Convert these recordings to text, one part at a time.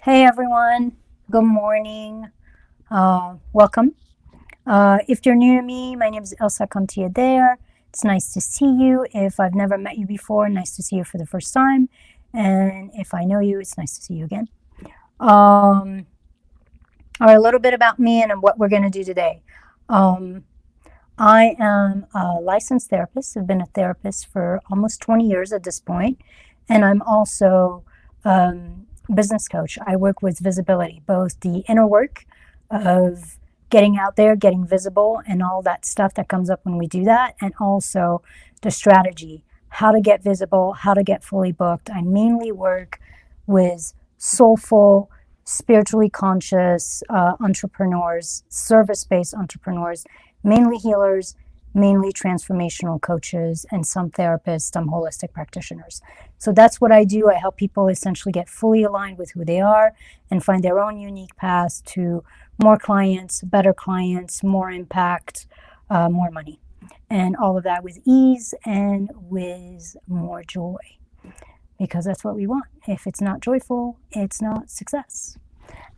Hey everyone, good morning. Welcome. If you're new to me, my name is Elsa Contiadere. It's nice to see you. If I've never met you before, nice to see you for the first time. And if I know you, it's nice to see you again. Um, all right, a little bit about me and what we're going to do today. Um, I am a licensed therapist. I've been a therapist for almost 20 years at this point, and I'm also business coach. I work with visibility, both the inner work of getting out there, getting visible, and all that stuff that comes up when we do that, and also the strategy, how to get visible, how to get fully booked. I mainly work with soulful, spiritually conscious entrepreneurs, service based entrepreneurs, mainly healers, mainly transformational coaches, and some therapists, some holistic practitioners. So that's what I do. I help people essentially get fully aligned with who they are and find their own unique path to more clients, better clients, more impact, more money, and all of that with ease and with more joy, because that's what we want. If it's not joyful, it's not success.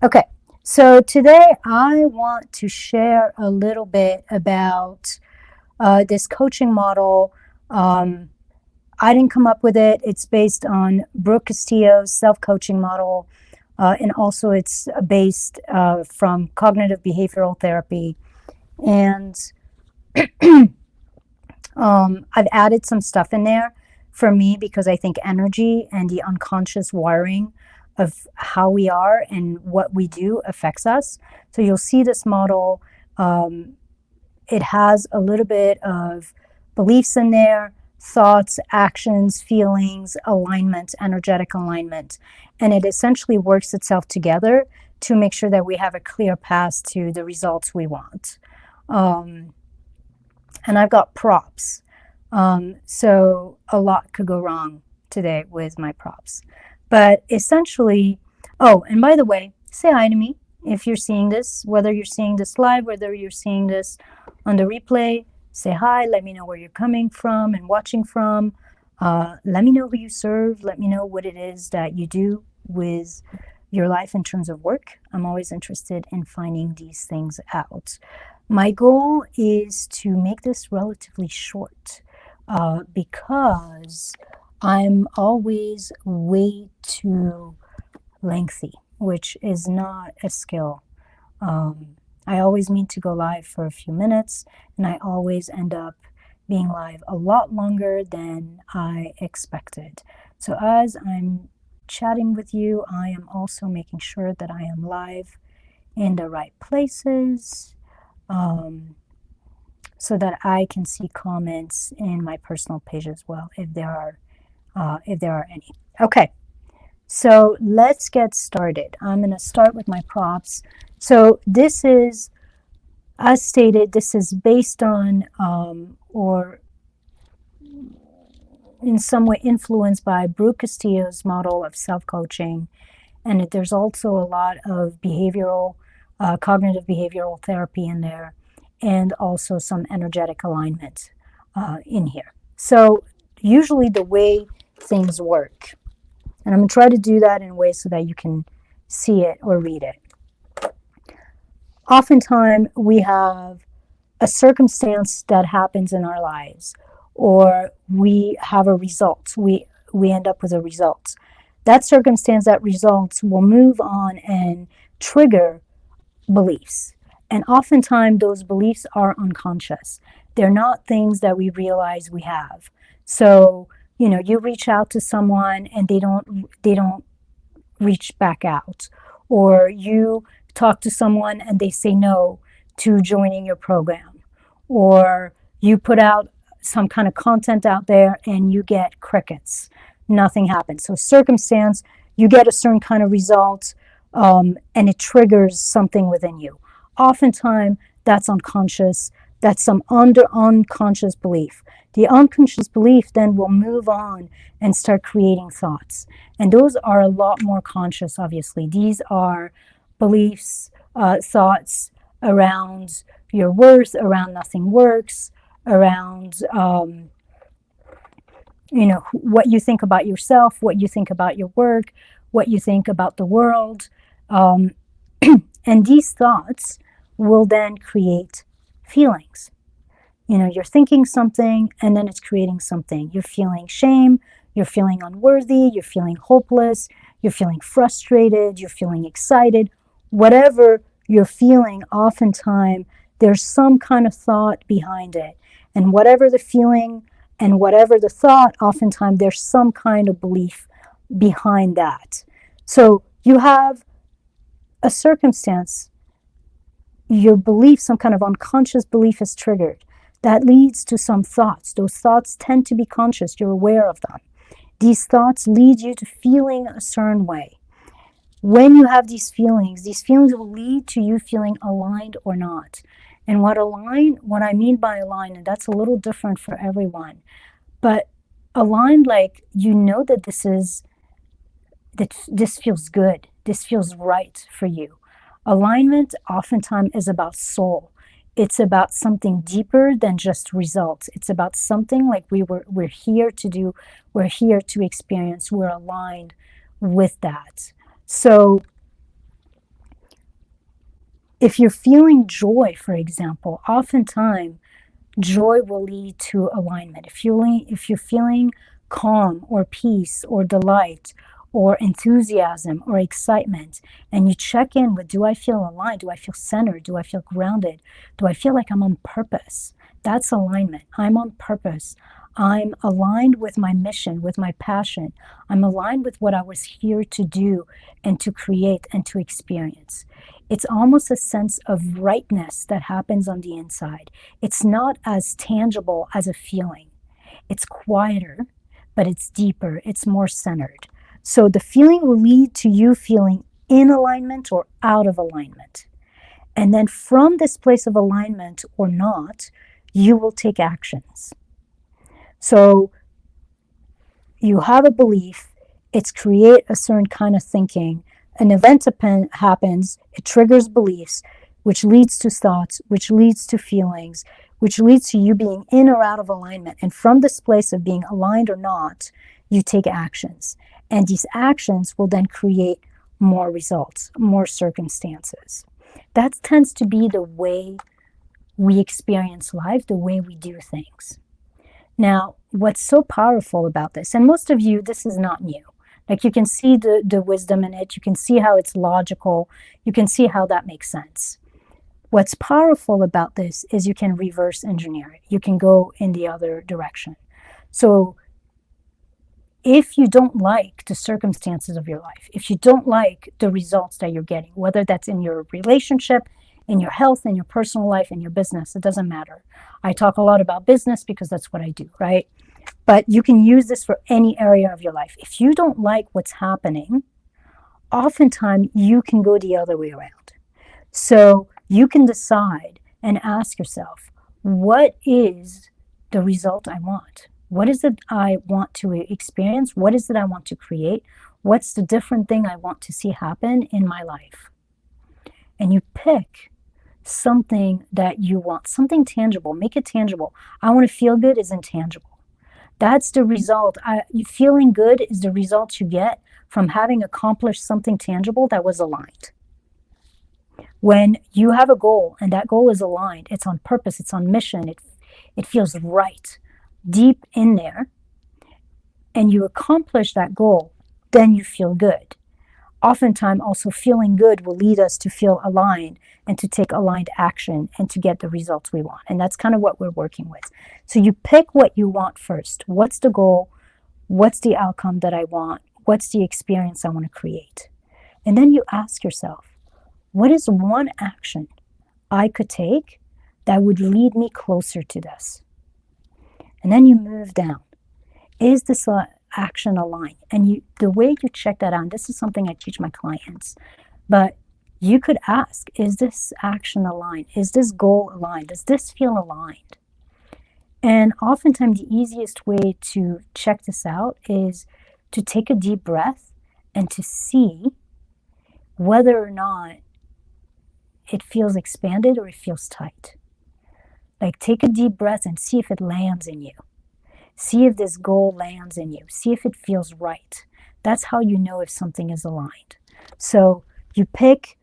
Okay, so today I want to share a little bit about this coaching model. I didn't come up with it. It's based on Brooke Castillo's self-coaching model, and also it's based from cognitive behavioral therapy. And I've added some stuff in there for me because I think energy and the unconscious wiring of how we are and what we do affects us. So you'll see this model. It has a little bit of beliefs in there, thoughts, actions, feelings, alignment, energetic alignment. And it essentially works itself together to make sure that we have a clear path to the results we want. And I've got props. So a lot could go wrong today with my props. But essentially, oh, and by the way, say hi to me if you're seeing this, whether you're seeing this live, whether you're seeing this on the replay. Say hi, let me know where you're coming from and watching from. Let me know who you serve. Let me know what it is that you do with your life in terms of work. I'm always interested in finding these things out. My goal is to make this relatively short because I'm always way too lengthy, which is not a skill. I always need to go live for a few minutes, and I always end up being live a lot longer than I expected. So as I'm chatting with you, I am also making sure that I am live in the right places, so that I can see comments in my personal page as well, if there are any. Okay, so let's get started. I'm going to start with my props. So this is, as stated, this is based on or in some way influenced by Brooke Castillo's model of self-coaching. And there's also a lot of cognitive behavioral therapy in there, and also some energetic alignment in here. So usually the way things work, and I'm going to try to do that in a way so that you can see it or read it. Oftentimes we have a circumstance that happens in our lives, or we have a result. We end up with a result. That circumstance, that results, will move on and trigger beliefs. And oftentimes those beliefs are unconscious. They're not things that we realize we have. So, you reach out to someone and they don't reach back out. Or you talk to someone and they say no to joining your program. Or you put out some kind of content out there and you get crickets. Nothing happens. So circumstance, you get a certain kind of result, and it triggers something within you. Oftentimes, that's unconscious. That's some unconscious belief. The unconscious belief then will move on and start creating thoughts. And those are a lot more conscious, obviously. These are beliefs, thoughts around your worth, around nothing works, around what you think about yourself, what you think about your work, what you think about the world. Um, and these thoughts will then create feelings. You're thinking something and then it's creating something. You're feeling shame, you're feeling unworthy, you're feeling hopeless, you're feeling frustrated, you're feeling excited. Whatever you're feeling, oftentimes there's some kind of thought behind it. And whatever the feeling and whatever the thought, oftentimes there's some kind of belief behind that. So you have a circumstance, your belief, some kind of unconscious belief is triggered. That leads to some thoughts. Those thoughts tend to be conscious. You're aware of them. These thoughts lead you to feeling a certain way. When you have these feelings will lead to you feeling aligned or not. And what I mean by aligned, and that's a little different for everyone, but aligned, like that this feels good, this feels right for you. Alignment oftentimes is about soul. It's about something deeper than just results. It's about something like we're here to do, we're here to experience, we're aligned with that. So if you're feeling joy, for example, oftentimes joy will lead to alignment. If you're feeling calm or peace or delight or enthusiasm or excitement, and you check in with, do I feel aligned? Do I feel centered? Do I feel grounded? Do I feel like I'm on purpose? That's alignment. I'm on purpose. I'm aligned with my mission, with my passion. I'm aligned with what I was here to do and to create and to experience. It's almost a sense of rightness that happens on the inside. It's not as tangible as a feeling. It's quieter, but it's deeper. It's more centered. So the feeling will lead to you feeling in alignment or out of alignment. And then from this place of alignment or not, you will take actions. So you have a belief, it's create a certain kind of thinking. An event happens, it triggers beliefs, which leads to thoughts, which leads to feelings, which leads to you being in or out of alignment. And from this place of being aligned or not, you take actions. And these actions will then create more results, more circumstances. That tends to be the way we experience life, the way we do things. Now, what's so powerful about this, and most of you, this is not new. Like you can see the wisdom in it. You can see how it's logical. You can see how that makes sense. What's powerful about this is you can reverse engineer it. You can go in the other direction. So if you don't like the circumstances of your life, if you don't like the results that you're getting, whether that's in your relationship, in your health, in your personal life, in your business, it doesn't matter. I talk a lot about business because that's what I do, right? But you can use this for any area of your life. If you don't like what's happening, oftentimes you can go the other way around. So you can decide and ask yourself, what is the result I want? What is it I want to experience? What is it I want to create? What's the different thing I want to see happen in my life? And you pick something that you want, something tangible. Make it tangible. I want to feel good is intangible. That's the result. Feeling good is the result you get from having accomplished something tangible that was aligned. When you have a goal and that goal is aligned, it's on purpose, it's on mission, it feels right deep in there, and you accomplish that goal, then you feel good. Oftentimes, also feeling good will lead us to feel aligned and to take aligned action and to get the results we want. And that's kind of what we're working with. So you pick what you want first. What's the goal? What's the outcome that I want? What's the experience I want to create? And then you ask yourself, what is one action I could take that would lead me closer to this? And then you move down. Is this action aligned? And the way you check that out, this is something I teach my clients, but you could ask, is this action aligned? Is this goal aligned? Does this feel aligned? And oftentimes the easiest way to check this out is to take a deep breath and to see whether or not it feels expanded or it feels tight. Like take a deep breath and see if it lands in you. See if this goal lands in you. See if it feels right. That's how you know if something is aligned. So you pick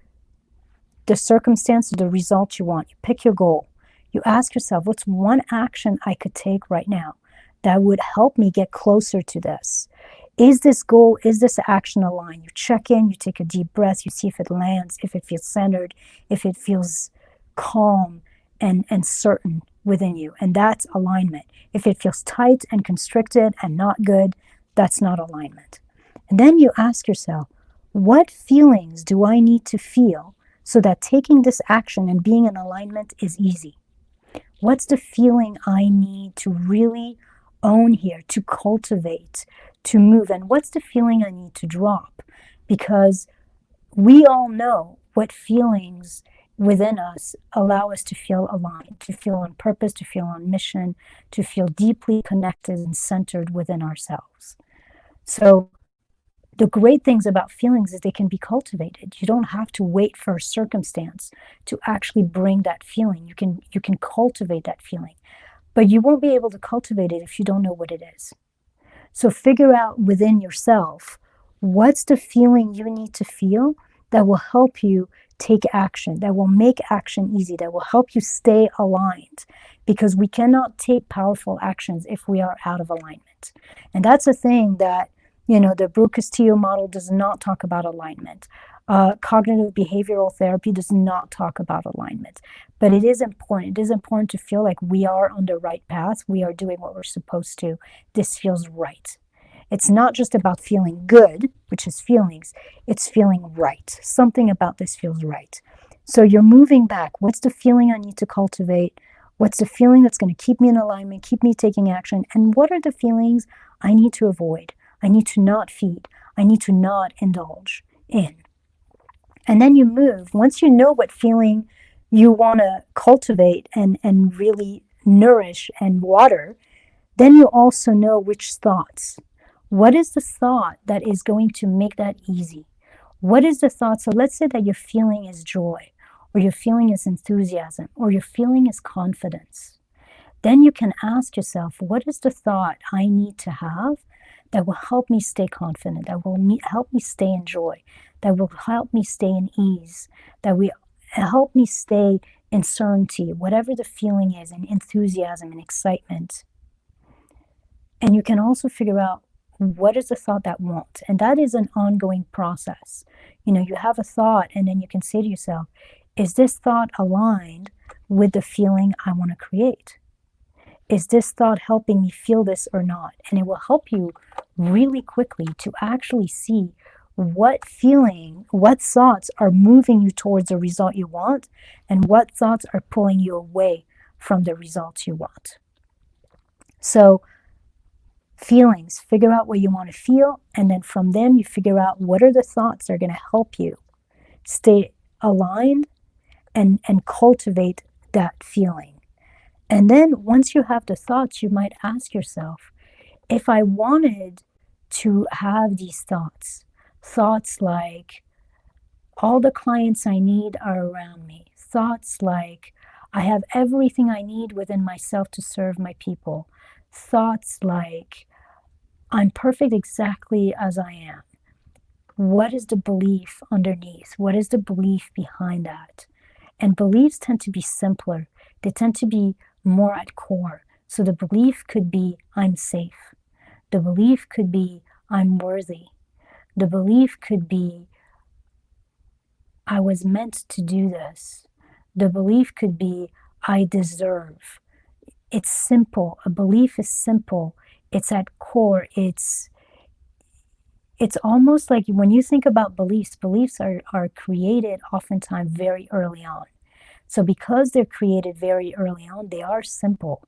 the circumstance or the result you want. You pick your goal. You ask yourself, what's one action I could take right now that would help me get closer to this? Is this goal, is this action aligned? You check in, you take a deep breath, you see if it lands, if it feels centered, if it feels calm and certain within you. And that's alignment. If it feels tight and constricted and not good, that's not alignment. And then you ask yourself, what feelings do I need to feel so that taking this action and being in alignment is easy? What's the feeling I need to really own here, to cultivate, to move? And what's the feeling I need to drop? Because we all know what feelings within us allow us to feel aligned, to feel on purpose, to feel on mission, to feel deeply connected and centered within ourselves. So the great things about feelings is they can be cultivated. You don't have to wait for a circumstance to actually bring that feeling. You can cultivate that feeling, but you won't be able to cultivate it if you don't know what it is. So figure out within yourself, what's the feeling you need to feel that will help you take action, that will make action easy, that will help you stay aligned, because we cannot take powerful actions if we are out of alignment. And that's a thing that, the Brooke Castillo model does not talk about alignment. Cognitive behavioral therapy does not talk about alignment, but it is important. It is important to feel like we are on the right path. We are doing what we're supposed to. This feels right. It's not just about feeling good, which is feelings. It's feeling right. Something about this feels right. So you're moving back. What's the feeling I need to cultivate? What's the feeling that's going to keep me in alignment, keep me taking action? And what are the feelings I need to avoid? I need to not feed. I need to not indulge in. And then you move. Once you know what feeling you want to cultivate and really nourish and water, then you also know which thoughts. What is the thought that is going to make that easy? What is the thought? So let's say that your feeling is joy, or your feeling is enthusiasm, or your feeling is confidence. Then you can ask yourself, what is the thought I need to have that will help me stay confident, that will help me stay in joy, that will help me stay in ease, that will help me stay in certainty, whatever the feeling is, and enthusiasm and excitement. And you can also figure out, what is the thought that won't? And that is an ongoing process. You have a thought, and then you can say to yourself, is this thought aligned with the feeling I want to create? Is this thought helping me feel this or not? And it will help you really quickly to actually see what feeling, what thoughts are moving you towards the result you want, and what thoughts are pulling you away from the results you want. So feelings, figure out what you want to feel, and then from them you figure out what are the thoughts that are going to help you stay aligned and cultivate that feeling. And then once you have the thoughts, you might ask yourself, if I wanted to have these thoughts like, all the clients I need are around me, thoughts like, I have everything I need within myself to serve my people, thoughts like, I'm perfect exactly as I am. What is the belief underneath? What is the belief behind that? And beliefs tend to be simpler. They tend to be more at core. So the belief could be, I'm safe. The belief could be, I'm worthy. The belief could be, I was meant to do this. The belief could be, I deserve. It's simple. A belief is simple. It's at core. It's almost like when you think about beliefs are created oftentimes very early on. So because they're created very early on, they are simple.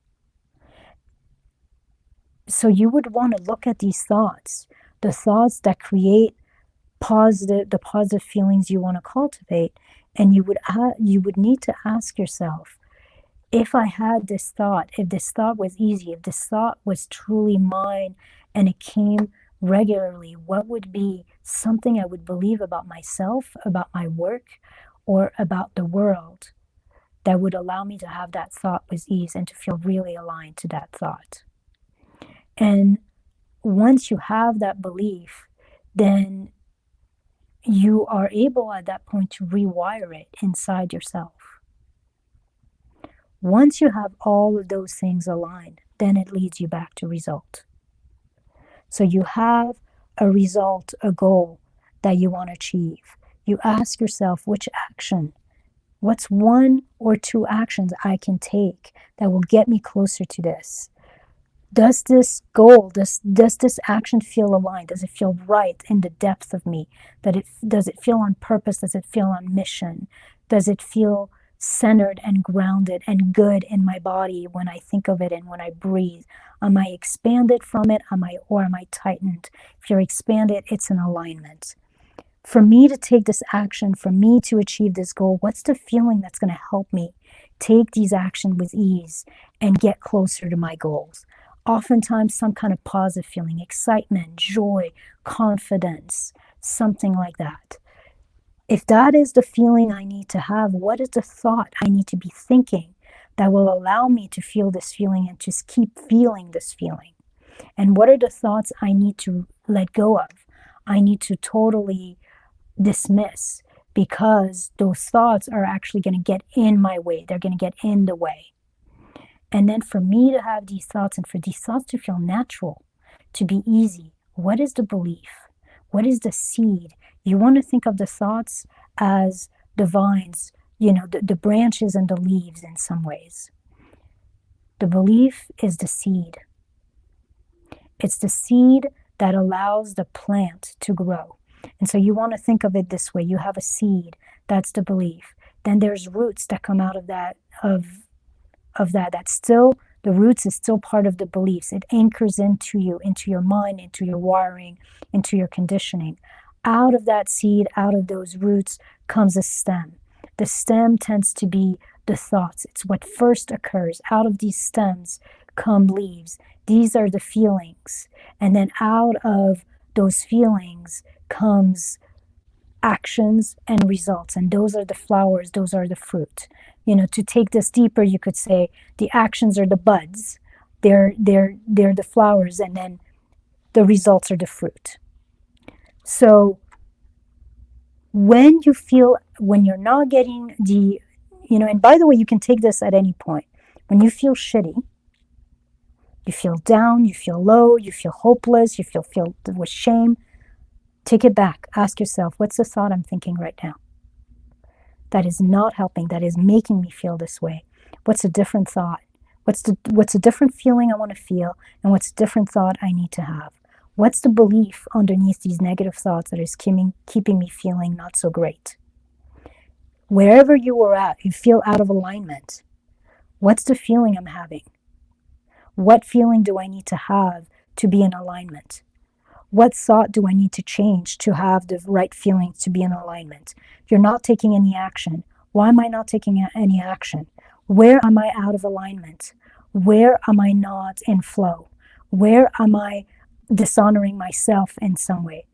So you would want to look at these thoughts, the thoughts that create the positive feelings you want to cultivate, and you would need to ask yourself, if I had this thought, if this thought was easy, if this thought was truly mine and it came regularly, what would be something I would believe about myself, about my work, or about the world that would allow me to have that thought with ease and to feel really aligned to that thought? And once you have that belief, then you are able at that point to rewire it inside yourself. Once you have all of those things aligned, then it leads you back to result. So you have a result, a goal that you want to achieve. You ask yourself, which action, what's one or two actions I can take that will get me closer to this? Does this goal, does this action feel aligned? Does it feel right in the depth of me? Does it feel on purpose? Does it feel on mission? Does it feel centered and grounded and good in my body when I think of it and when I breathe? Am I expanded from it? Am I tightened? If you're expanded, it's an alignment. For me to take this action, for me to achieve this goal, what's the feeling that's going to help me take these actions with ease and get closer to my goals? Oftentimes, some kind of positive feeling, excitement, joy, confidence, something like that. If that is the feeling I need to have, what is the thought I need to be thinking that will allow me to feel this feeling and just keep feeling this feeling? And what are the thoughts I need to let go of? I need to totally dismiss, because those thoughts are actually going to get in my way. They're going to get in the way. And then for me to have these thoughts and for these thoughts to feel natural, to be easy, what is the belief? What is the seed? You want to think of the thoughts as the vines, the branches and the leaves in some ways. The belief is the seed. It's the seed that allows the plant to grow. And so you want to think of it this way. You have a seed, that's the belief. Then there's roots that come out of that, that's still, the roots is still part of the beliefs. It anchors into you, into your mind, into your wiring, into your conditioning. Out of that seed, out of those roots comes a stem. The stem tends to be the thoughts. It's what first occurs. Out of these stems come leaves. These are the feelings. And then out of those feelings comes actions and results. And those are the flowers, those are the fruit. To take this deeper, you could say the actions are the buds. They're the flowers, and then the results are the fruit. So when you're not getting and by the way, you can take this at any point. When you feel shitty, you feel down, you feel low, you feel hopeless, you feel filled with shame, take it back. Ask yourself, what's the thought I'm thinking right now that is not helping, that is making me feel this way? What's a different thought? What's a different feeling I want to feel, and what's a different thought I need to have? What's the belief underneath these negative thoughts that is keeping me feeling not so great? Wherever you are at, you feel out of alignment. What's the feeling I'm having? What feeling do I need to have to be in alignment? What thought do I need to change to have the right feelings to be in alignment? You're not taking any action. Why am I not taking any action? Where am I out of alignment? Where am I not in flow? Where am I dishonoring myself in some way?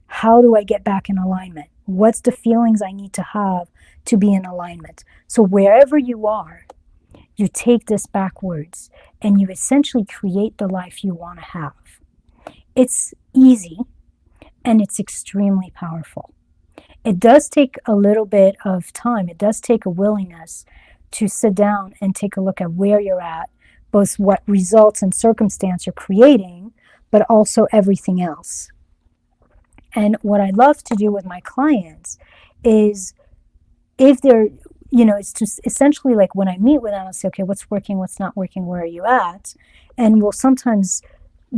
How do I get back in alignment? What's the feelings I need to have to be in alignment? So wherever you are, you take this backwards and you essentially create the life you want to have. It's easy and it's extremely powerful. It does take a little bit of time. It does take a willingness to sit down and take a look at where you're at, both what results and circumstance you're creating, but also everything else. And what I love to do with my clients is, if they're, it's just essentially like when I meet with them, I'll say, okay, what's working, what's not working, where are you at? And we'll sometimes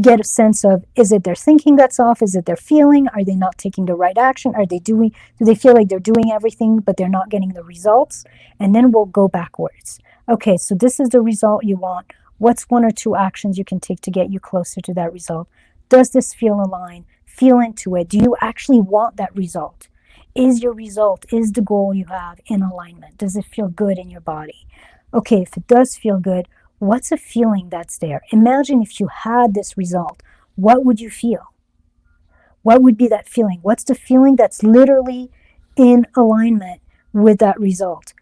get a sense of, is it their thinking that's off? Is it their feeling? Are they not taking the right action? Do they feel like they're doing everything, but they're not getting the results? And then we'll go backwards. Okay, so this is the result you want. What's one or two actions you can take to get you closer to that result? Does this feel aligned? Feel into it. Do you actually want that result? Is your result, is the goal you have in alignment? Does it feel good in your body? Okay, if it does feel good, what's a feeling that's there? Imagine if you had this result, what would you feel? What would be that feeling? What's the feeling that's literally in alignment with that result?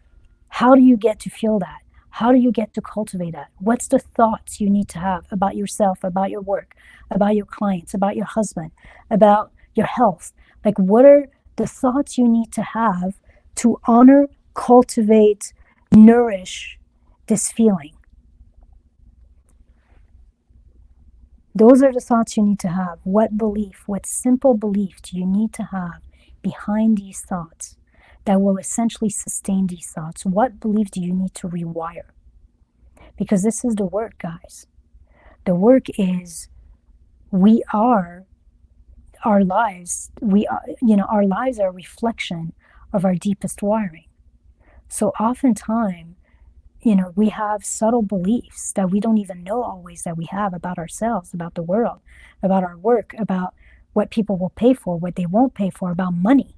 How do you get to feel that? How do you get to cultivate that? What's the thoughts you need to have about yourself, about your work, about your clients, about your husband, about your health? Like, what are the thoughts you need to have to honor, cultivate, nourish this feeling? Those are the thoughts you need to have. What belief, what simple belief do you need to have behind these thoughts that will essentially sustain these thoughts? What belief do you need to rewire? Because this is the work, guys. The work is we are our lives. Our lives are a reflection of our deepest wiring. So oftentimes, we have subtle beliefs that we don't even know always that we have about ourselves, about the world, about our work, about what people will pay for, what they won't pay for, about money.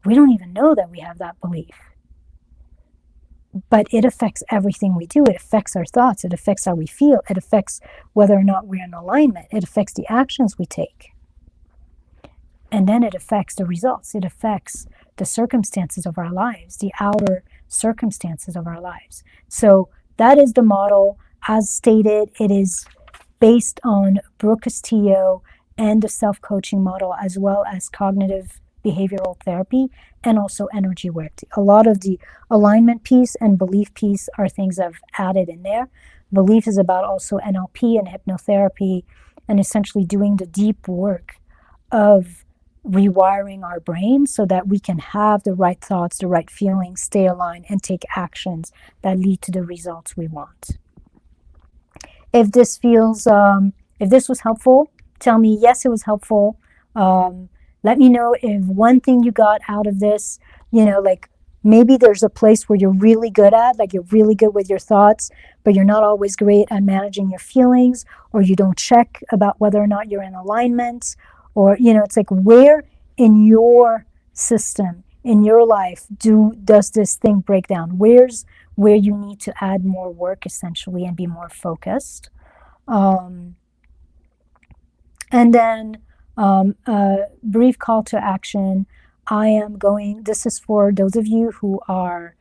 We don't even know that we have that belief. But it affects everything we do. It affects our thoughts. It affects how we feel. It affects whether or not we're in alignment. It affects the actions we take. And then it affects the results. It affects the circumstances of our lives, the outer circumstances of our lives. So that is the model. As stated, it is based on Brooke Castillo and the self-coaching model, as well as cognitive behavioral therapy and also energy work. A lot of the alignment piece and belief piece are things I've added in there. Belief is about also NLP and hypnotherapy and essentially doing the deep work of rewiring our brain so that we can have the right thoughts, the right feelings, stay aligned, and take actions that lead to the results we want. If this was helpful, tell me yes, it was helpful. Let me know if one thing you got out of this, like maybe there's a place where you're really good at, like you're really good with your thoughts, but you're not always great at managing your feelings, or you don't check about whether or not you're in alignment, or, it's like where in your system, in your life, does this thing break down? Where's where you need to add more work essentially and be more focused? And then a brief call to action. This is for those of you who are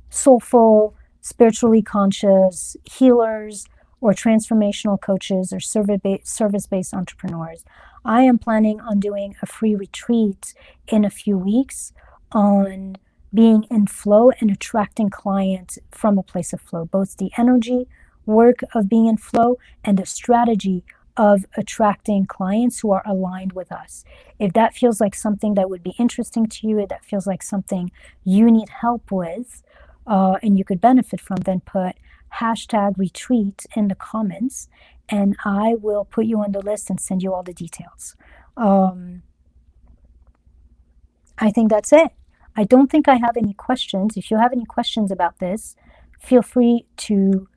soulful, spiritually conscious, healers, or transformational coaches or service-based entrepreneurs. I am planning on doing a free retreat in a few weeks on being in flow and attracting clients from a place of flow, both the energy work of being in flow and the strategy of attracting clients who are aligned with us. If that feels like something that would be interesting to you, if that feels like something you need help with, and you could benefit from, then put #retreat in the comments, and I will put you on the list and send you all the details. I think that's it. I don't think I have any questions. If you have any questions about this, feel free to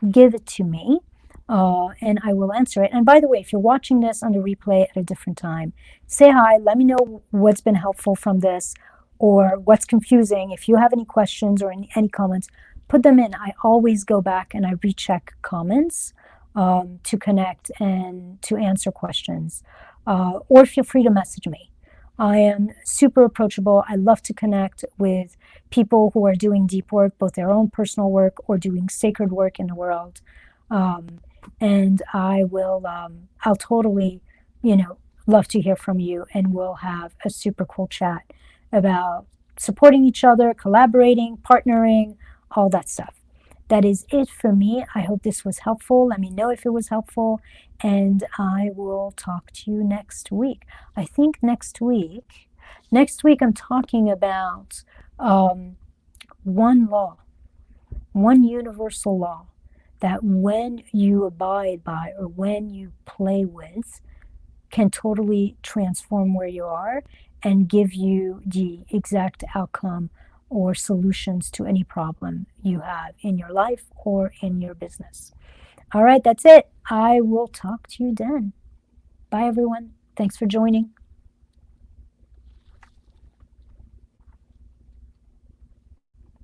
give it to me, and I will answer it. And by the way, if you're watching this on the replay at a different time, say hi. Let me know what's been helpful from this or what's confusing. If you have any questions or any comments, put them in. I always go back and I recheck comments to connect and to answer questions. Or feel free to message me. I am super approachable. I love to connect with people who are doing deep work, both their own personal work or doing sacred work in the world. And I'll totally, love to hear from you, and we'll have a super cool chat about supporting each other, collaborating, partnering, all that stuff. That is it for me. I hope this was helpful. Let me know if it was helpful, and I will talk to you next week. I think next week I'm talking about one law, one universal law that when you abide by or when you play with can totally transform where you are and give you the exact outcome or solutions to any problem you have in your life or in your business. All right, that's it. I will talk to you then. Bye, everyone. Thanks for joining.